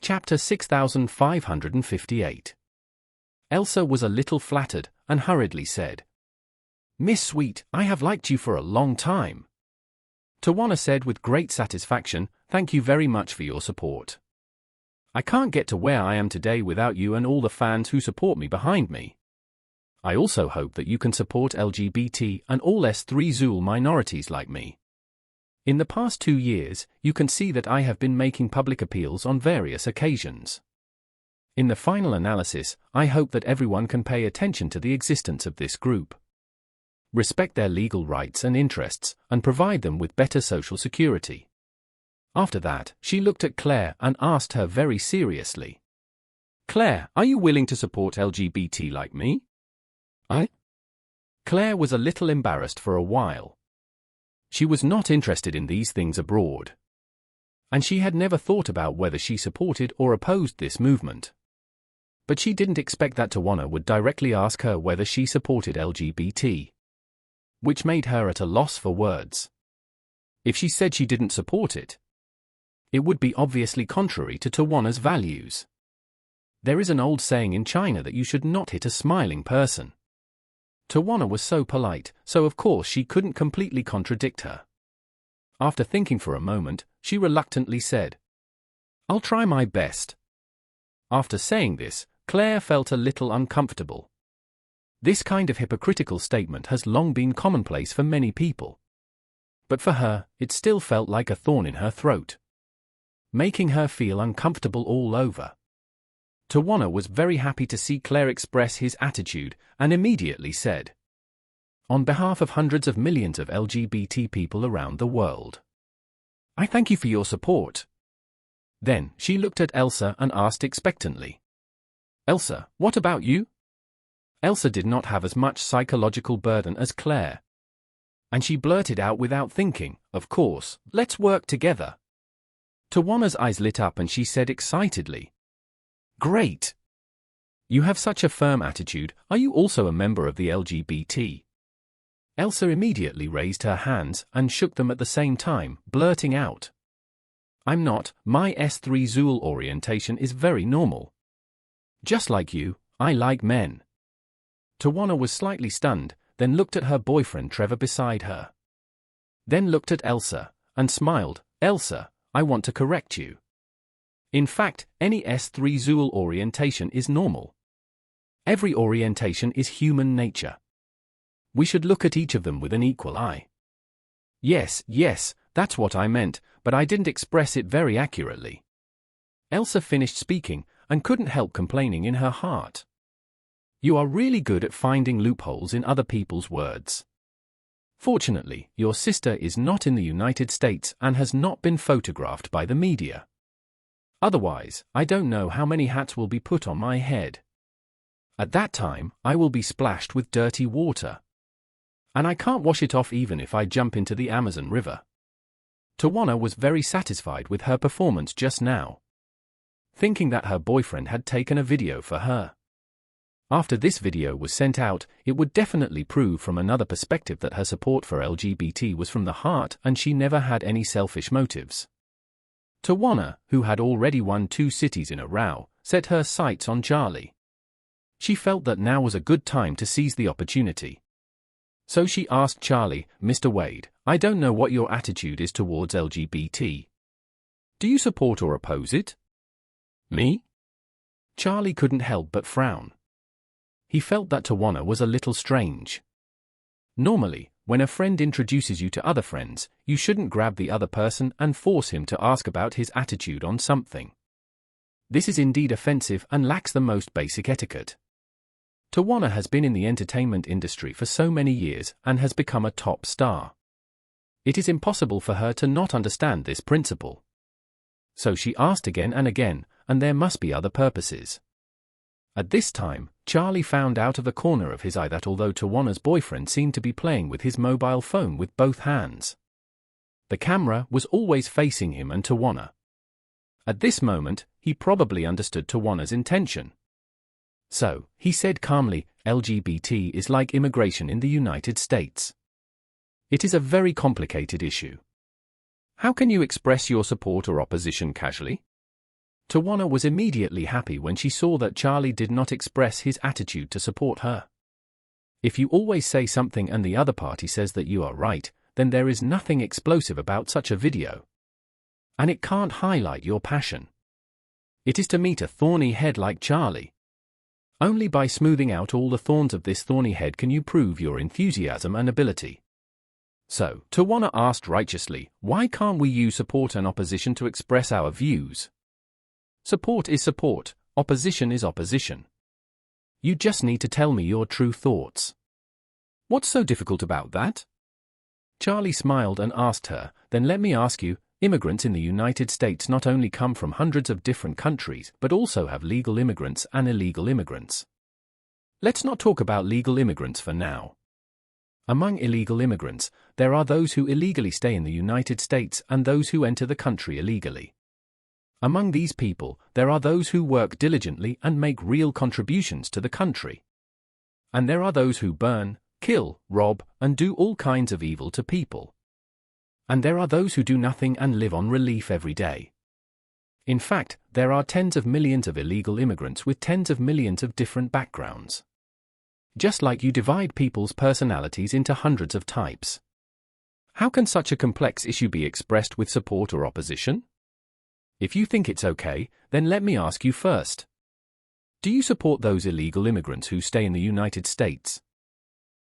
Chapter 6558. Elsa was a little flattered and hurriedly said, "Miss Sweet, I have liked you for a long time." Tawana said with great satisfaction, "Thank you very much for your support. I can't get to where I am today without you and all the fans who support me behind me. I also hope that you can support LGBT and all S3 Zool minorities like me. In the past 2 years, you can see that I have been making public appeals on various occasions. In the final analysis, I hope that everyone can pay attention to the existence of this group, respect their legal rights and interests, and provide them with better social security." After that, she looked at Claire and asked her very seriously, "Claire, are you willing to support LGBT like me?" Claire was a little embarrassed for a while. She was not interested in these things abroad, and she had never thought about whether she supported or opposed this movement. But she didn't expect that Tawana would directly ask her whether she supported LGBT, which made her at a loss for words. If she said she didn't support it, it would be obviously contrary to Tawana's values. There is an old saying in China that you should not hit a smiling person. Tawana was so polite, so of course she couldn't completely contradict her. After thinking for a moment, she reluctantly said, "I'll try my best." After saying this, Claire felt a little uncomfortable. This kind of hypocritical statement has long been commonplace for many people. But for her, it still felt like a thorn in her throat, making her feel uncomfortable all over. Tawana was very happy to see Claire express his attitude and immediately said, "On behalf of hundreds of millions of LGBT people around the world, I thank you for your support." Then she looked at Elsa and asked expectantly, "Elsa, what about you?" Elsa did not have as much psychological burden as Claire, and she blurted out without thinking, "Of course, let's work together." Tawana's eyes lit up and she said excitedly, "Great! You have such a firm attitude. Are you also a member of the LGBT?" Elsa immediately raised her hands and shook them at the same time, blurting out, "I'm not. My S3 Zool orientation is very normal. Just like you, I like men." Tawana was slightly stunned, then looked at her boyfriend Trevor beside her. Then looked at Elsa, and smiled. "Elsa, I want to correct you. In fact, any S3 Zool orientation is normal. Every orientation is human nature. We should look at each of them with an equal eye." Yes, that's what I meant, but I didn't express it very accurately." Elsa finished speaking and couldn't help complaining in her heart. "You are really good at finding loopholes in other people's words. Fortunately, your sister is not in the United States and has not been photographed by the media. Otherwise, I don't know how many hats will be put on my head. At that time, I will be splashed with dirty water, and I can't wash it off even if I jump into the Amazon River." Tawana was very satisfied with her performance just now, thinking that her boyfriend had taken a video for her. After this video was sent out, it would definitely prove from another perspective that her support for LGBT was from the heart and she never had any selfish motives. Tawana, who had already won 2 cities in a row, set her sights on Charlie. She felt that now was a good time to seize the opportunity. So she asked Charlie, "Mr. Wade, I don't know what your attitude is towards LGBT. Do you support or oppose it?" "Me?" Charlie couldn't help but frown. He felt that Tawana was a little strange. Normally, when a friend introduces you to other friends, you shouldn't grab the other person and force him to ask about his attitude on something. This is indeed offensive and lacks the most basic etiquette. Tawana has been in the entertainment industry for so many years and has become a top star. It is impossible for her to not understand this principle. So she asked again and again, and there must be other purposes. At this time, Charlie found out of the corner of his eye that although Tawana's boyfriend seemed to be playing with his mobile phone with both hands, the camera was always facing him and Tawana. At this moment, he probably understood Tawana's intention. So, he said calmly, "LGBT is like immigration in the United States. It is a very complicated issue. How can you express your support or opposition casually? Tawana was immediately happy when she saw that Charlie did not express his attitude to support her. If you always say something and the other party says that you are right, then there is nothing explosive about such a video. And it can't highlight your passion. It is to meet a thorny head like Charlie. Only by smoothing out all the thorns of this thorny head can you prove your enthusiasm and ability. So, Tawana asked righteously, why can't we use support and opposition to express our views? Support is support, opposition is opposition. You just need to tell me your true thoughts. What's so difficult about that? Charlie smiled and asked her, then let me ask you, immigrants in the United States not only come from hundreds of different countries but also have legal immigrants and illegal immigrants. Let's not talk about legal immigrants for now. Among illegal immigrants, there are those who illegally stay in the United States and those who enter the country illegally. Among these people, there are those who work diligently and make real contributions to the country. And there are those who burn, kill, rob, and do all kinds of evil to people. And there are those who do nothing and live on relief every day. In fact, there are tens of millions of illegal immigrants with tens of millions of different backgrounds. Just like you divide people's personalities into hundreds of types. How can such a complex issue be expressed with support or opposition? If you think it's okay, then let me ask you first. Do you support those illegal immigrants who stay in the United States?